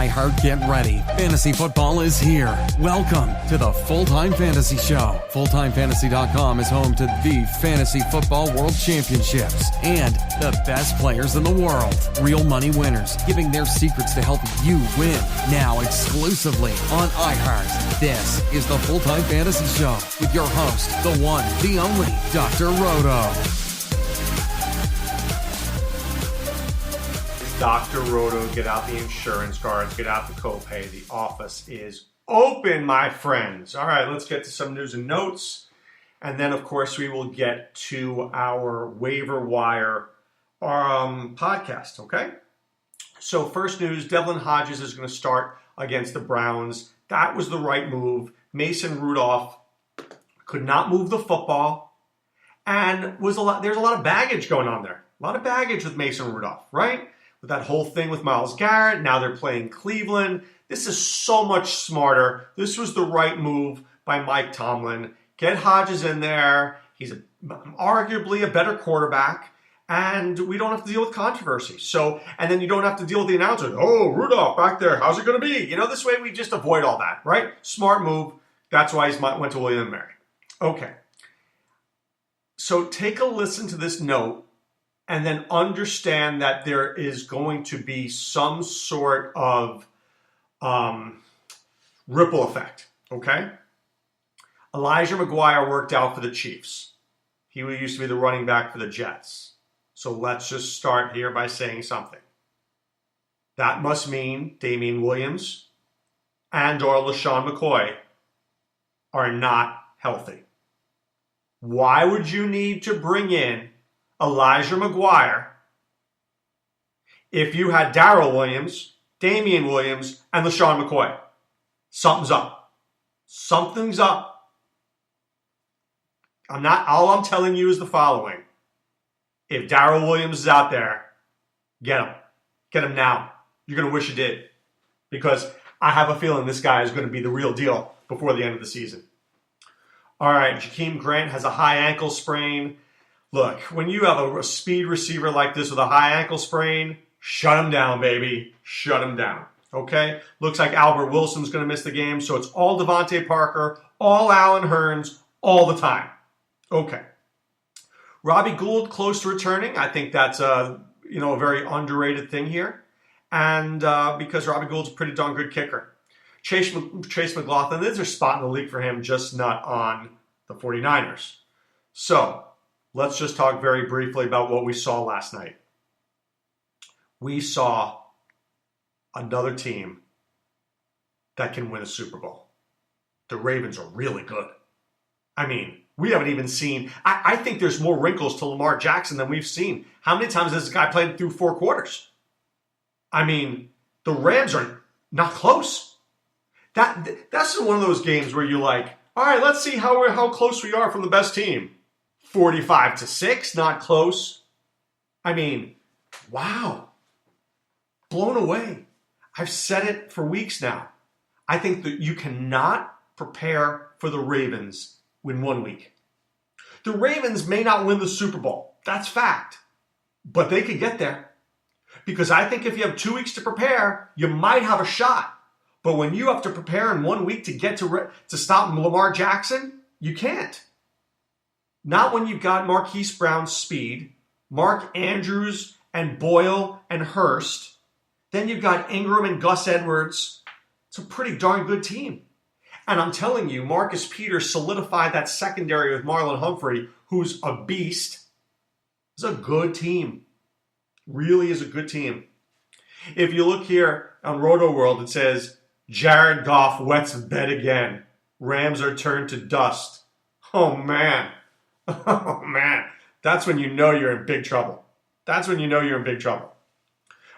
iHeart, get ready. Fantasy football is here. Welcome to the Full-Time Fantasy Show. FulltimeFantasy.com is home to the Fantasy Football World Championships and the best players in the world. Real money winners giving their secrets to help you win. Now exclusively on iHeart. This is the Full-Time Fantasy Show with your host, the one, the only, Dr. Roto. Dr. Roto, get out the insurance cards, get out the copay. The office is open, my friends. All right, let's get to some news and notes. And then, of course, we will get to our waiver wire podcast, okay? So first news, Devlin Hodges is going to start against the Browns. That was the right move. Mason Rudolph could not move the football. And there's a lot of baggage going on there. A lot of baggage with Mason Rudolph, right? With that whole thing with Myles Garrett, now they're playing Cleveland. This is so much smarter. This was the right move by Mike Tomlin. Get Hodges in there. He's arguably a better quarterback, and we don't have to deal with controversy. And then you don't have to deal with the announcer. Oh, Rudolph back there, how's it going to be? This way we just avoid all that, right? Smart move. That's why he went to William & Mary. Okay. So take a listen to this note. And then understand that there is going to be some sort of ripple effect, okay? Elijah McGuire worked out for the Chiefs. He used to be the running back for the Jets. So let's just start here by saying something. That must mean Damian Williams and or LaShawn McCoy are not healthy. Why would you need to bring in Elijah McGuire if you had Darrell Williams, Damian Williams, and LaShawn McCoy? Something's up. Something's up. All I'm telling you is the following. If Darrell Williams is out there, get him. Get him now. You're going to wish you did. Because I have a feeling this guy is going to be the real deal before the end of the season. All right, Jakeem Grant has a high ankle sprain. Look, when you have a speed receiver like this with a high ankle sprain, shut him down, baby. Shut him down, okay? Looks like Albert Wilson's going to miss the game, so it's all Devontae Parker, all Allen Hurns, all the time. Okay. Robbie Gould close to returning. I think that's a very underrated thing here. And because Robbie Gould's a pretty darn good kicker. Chase McLaughlin, there's a spot in the league for him, just not on the 49ers. So let's just talk very briefly about what we saw last night. We saw another team that can win a Super Bowl. The Ravens are really good. I mean, we haven't even seen... I think there's more wrinkles to Lamar Jackson than we've seen. How many times has this guy played through 4 quarters? I mean, the Rams are not close. That's one of those games where you're like, all right, let's see how close we are from the best team. 45-6, not close. I mean, wow. Blown away. I've said it for weeks now. I think that you cannot prepare for the Ravens in 1 week. The Ravens may not win the Super Bowl. That's fact. But they could get there. Because I think if you have 2 weeks to prepare, you might have a shot. But when you have to prepare in 1 week to get to stop Lamar Jackson, you can't. Not when you've got Marquise Brown's speed, Mark Andrews and Boyle and Hurst. Then you've got Ingram and Gus Edwards. It's a pretty darn good team. And I'm telling you, Marcus Peters solidified that secondary with Marlon Humphrey, who's a beast. It's a good team. Really is a good team. If you look here on Roto World, it says, Jared Goff wets the bed again. Rams are turned to dust. Oh, man. Oh, man. That's when you know you're in big trouble. That's when you know you're in big trouble.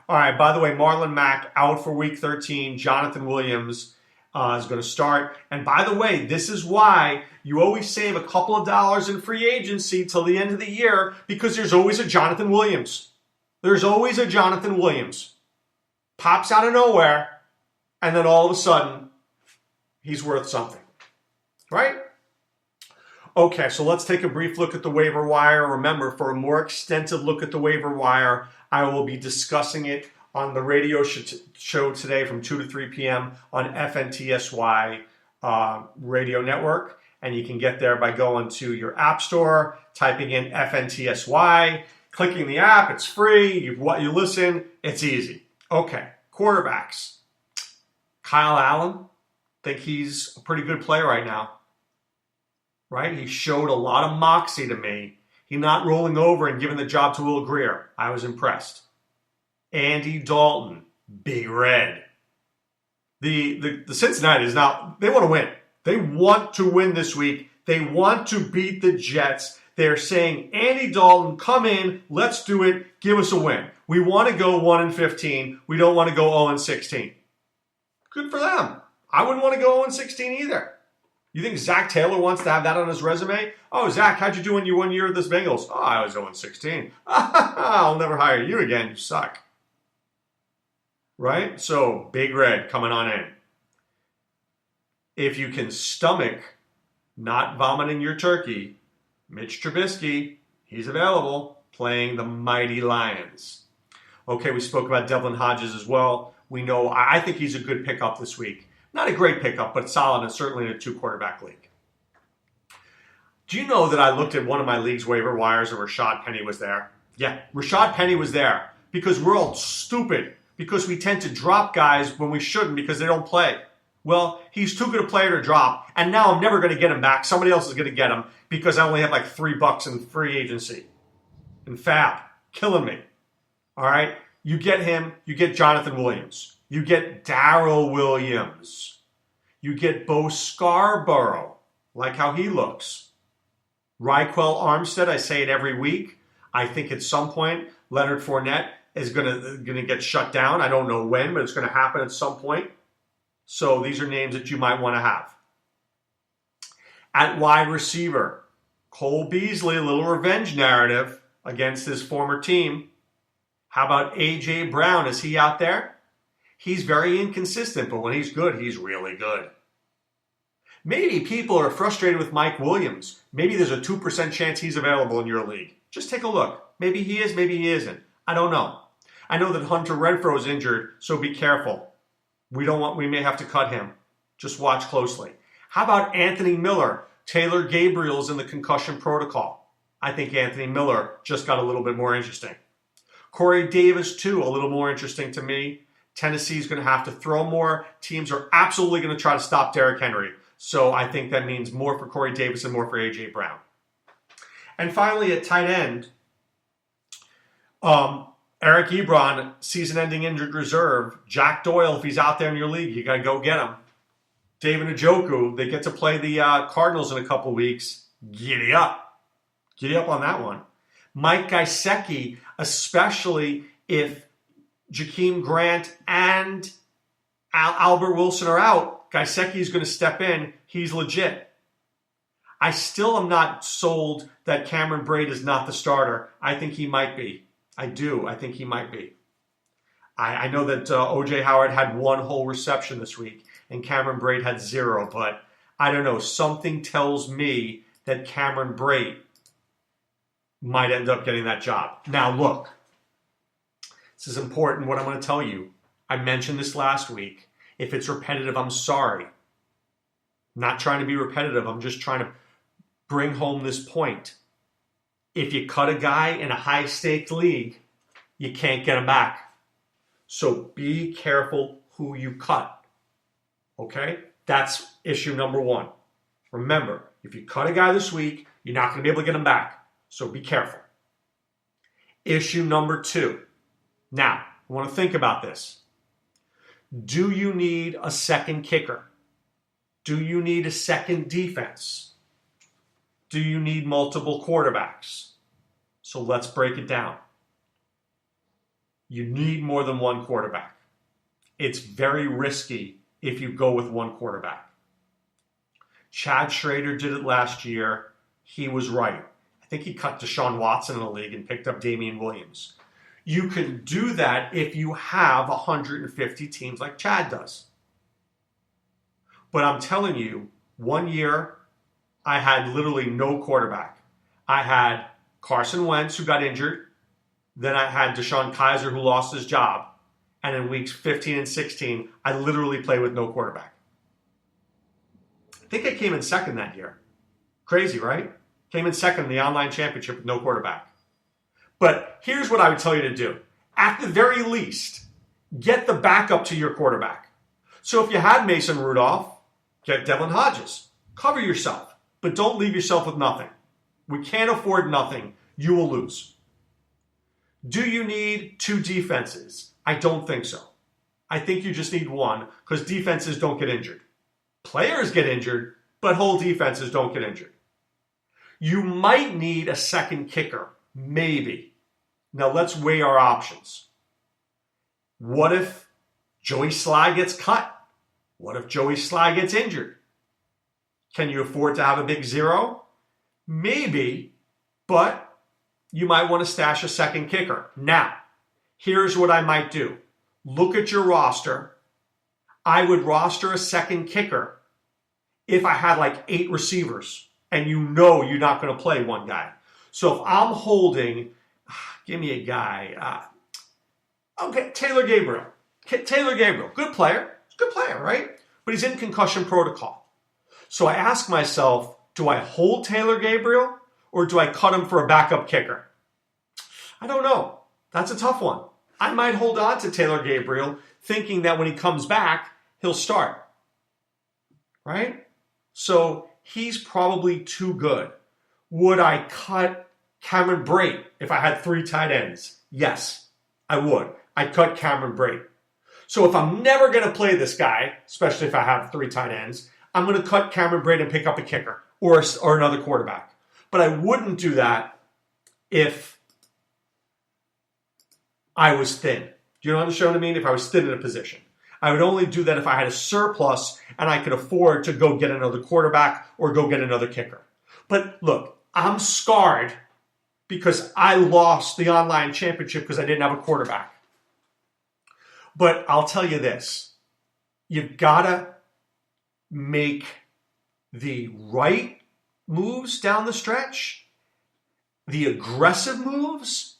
All right, by the way, Marlon Mack out for Week 13. Jonathan Williams is going to start. And by the way, this is why you always save a couple of dollars in free agency till the end of the year, because there's always a Jonathan Williams. There's always a Jonathan Williams. Pops out of nowhere, and then all of a sudden, he's worth something. Right? Okay, so let's take a brief look at the waiver wire. Remember, for a more extensive look at the waiver wire, I will be discussing it on the radio show today from 2 to 3 p.m. on FNTSY radio network. And you can get there by going to your app store, typing in FNTSY, clicking the app. It's free. You listen. It's easy. Okay, quarterbacks. Kyle Allen, think he's a pretty good player right now. Right? He showed a lot of moxie to me. He's not rolling over and giving the job to Will Grier. I was impressed. Andy Dalton, Big Red. The Cincinnati is now, they want to win. They want to win this week. They want to beat the Jets. They're saying, Andy Dalton, come in, let's do it, give us a win. We want to go 1-15. We don't want to go 0-16. Good for them. I wouldn't want to go 0-16 either. You think Zach Taylor wants to have that on his resume? Oh, Zach, how'd you do in your 1 year at this Bengals? Oh, I was 0-16. I'll never hire you again. You suck. Right? So, Big Red coming on in. If you can stomach not vomiting your turkey, Mitch Trubisky, he's available, playing the mighty Lions. Okay, we spoke about Devlin Hodges as well. We know, I think he's a good pickup this week. Not a great pickup, but solid, and certainly in a 2-quarterback league. Do you know that I looked at one of my league's waiver wires and Rashad Penny was there? Yeah, Rashad Penny was there because we're all stupid, because we tend to drop guys when we shouldn't because they don't play. Well, he's too good a player to drop, and now I'm never going to get him back. Somebody else is going to get him because I only have like $3 in free agency. In Fab, killing me. All right? You get him, you get Jonathan Williams. You get Darrell Williams. You get Bo Scarborough. Like how he looks. Raquel Armstead, I say it every week. I think at some point Leonard Fournette is going to get shut down. I don't know when, but it's going to happen at some point. So these are names that you might want to have. At wide receiver, Cole Beasley, a little revenge narrative against his former team. How about A.J. Brown? Is he out there? He's very inconsistent, but when he's good, he's really good. Maybe people are frustrated with Mike Williams. Maybe there's a 2% chance he's available in your league. Just take a look. Maybe he is, maybe he isn't. I don't know. I know that Hunter Renfrow is injured, so be careful. We may have to cut him. Just watch closely. How about Anthony Miller? Taylor Gabriel's in the concussion protocol. I think Anthony Miller just got a little bit more interesting. Corey Davis, too, a little more interesting to me. Tennessee's going to have to throw more. Teams are absolutely going to try to stop Derrick Henry. So I think that means more for Corey Davis and more for A.J. Brown. And finally, at tight end, Eric Ebron, season-ending injured reserve. Jack Doyle, if he's out there in your league, you got to go get him. David Njoku, they get to play the Cardinals in a couple weeks. Giddy up. Giddy up on that one. Mike Gesicki, especially if Jakeem Grant and Albert Wilson are out, Gesicki is going to step in. He's legit. I still am not sold that Cameron Brate is not the starter. I think he might be. I do. I think he might be. I know that O.J. Howard had 1 whole reception this week and Cameron Brate had 0, but I don't know. Something tells me that Cameron Brate might end up getting that job. Now, look. This is important, what I'm going to tell you. I mentioned this last week. If it's repetitive, I'm sorry. I'm not trying to be repetitive. I'm just trying to bring home this point. If you cut a guy in a high-stakes league, you can't get him back. So be careful who you cut. Okay? That's issue number 1. Remember, if you cut a guy this week, you're not going to be able to get him back. So be careful. Issue number 2. Now, I want to think about this. Do you need a second kicker? Do you need a second defense? Do you need multiple quarterbacks? So let's break it down. You need more than one quarterback. It's very risky if you go with one quarterback. Chad Schrader did it last year. He was right. I think he cut Deshaun Watson in the league and picked up Damian Williams. You can do that if you have 150 teams like Chad does. But I'm telling you, 1 year, I had literally no quarterback. I had Carson Wentz, who got injured. Then I had Deshaun Kaiser, who lost his job. And in weeks 15 and 16, I literally play with no quarterback. I think I came in second that year. Crazy, right? Came in second in the online championship with no quarterback. But here's what I would tell you to do. At the very least, get the backup to your quarterback. So if you had Mason Rudolph, get Devlin Hodges. Cover yourself, but don't leave yourself with nothing. We can't afford nothing. You will lose. Do you need 2 defenses? I don't think so. I think you just need 1 because defenses don't get injured. Players get injured, but whole defenses don't get injured. You might need a second kicker. Maybe. Now let's weigh our options. What if Joey Sly gets cut? What if Joey Sly gets injured? Can you afford to have a big 0? Maybe, but you might want to stash a second kicker. Now, here's what I might do. Look at your roster. I would roster a second kicker if I had like 8 receivers and you know you're not going to play one guy. So if I'm holding, give me a guy. Okay, Taylor Gabriel. Taylor Gabriel, good player. Good player, right? But he's in concussion protocol. So I ask myself, do I hold Taylor Gabriel or do I cut him for a backup kicker? I don't know. That's a tough one. I might hold on to Taylor Gabriel thinking that when he comes back, he'll start. Right? So he's probably too good. Would I cut Cameron Brate if I had 3 tight ends? Yes, I would. I'd cut Cameron Brate. So if I'm never going to play this guy, especially if I have 3 tight ends, I'm going to cut Cameron Brate and pick up a kicker or another quarterback. But I wouldn't do that if I was thin. Do you know what I mean? If I was thin in a position. I would only do that if I had a surplus and I could afford to go get another quarterback or go get another kicker. But look, I'm scarred because I lost the online championship because I didn't have a quarterback. But I'll tell you this. You've got to make the right moves down the stretch, the aggressive moves,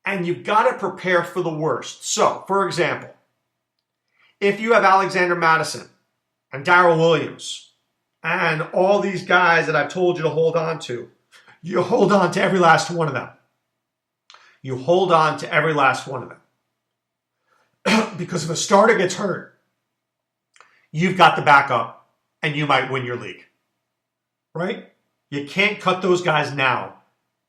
and you've got to prepare for the worst. So, for example, if you have Alexander Madison and Darrell Williams and all these guys that I've told you to hold on to, you hold on to every last one of them. You hold on to every last one of them. Because if a starter gets hurt, you've got the backup and you might win your league. Right? You can't cut those guys now.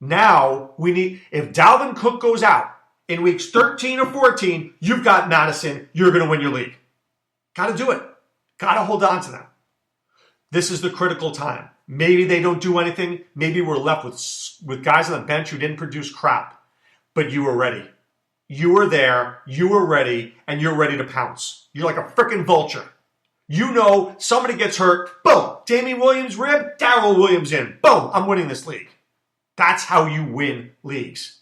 Now, if Dalvin Cook goes out in weeks 13 or 14, you've got Madison, you're going to win your league. Got to do it. Got to hold on to them. This is the critical time. Maybe they don't do anything. Maybe we're left with guys on the bench who didn't produce crap. But you were ready. You were there, you were ready, and you're ready to pounce. You're like a freaking vulture. You know somebody gets hurt, boom, Damian Williams rib, Darrell Williams in, boom, I'm winning this league. That's how you win leagues.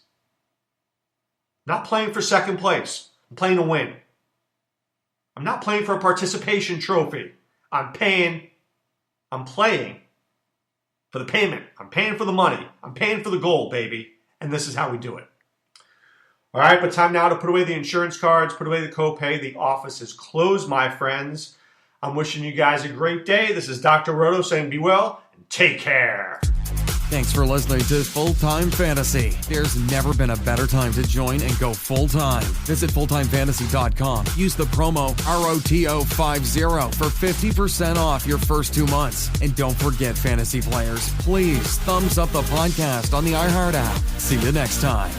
Not playing for second place. I'm playing to win. I'm not playing for a participation trophy. I'm playing for the payment. I'm paying for the money. I'm paying for the goal, baby. And this is how we do it. All right, but time now to put away the insurance cards, put away the copay. The office is closed, my friends. I'm wishing you guys a great day. This is Dr. Roto saying be well and take care. Thanks for listening to Full Time Fantasy. There's never been a better time to join and go full time. Visit fulltimefantasy.com. Use the promo ROTO50 for 50% off your first 2 months. And don't forget, fantasy players, please thumbs up the podcast on the iHeart app. See you next time.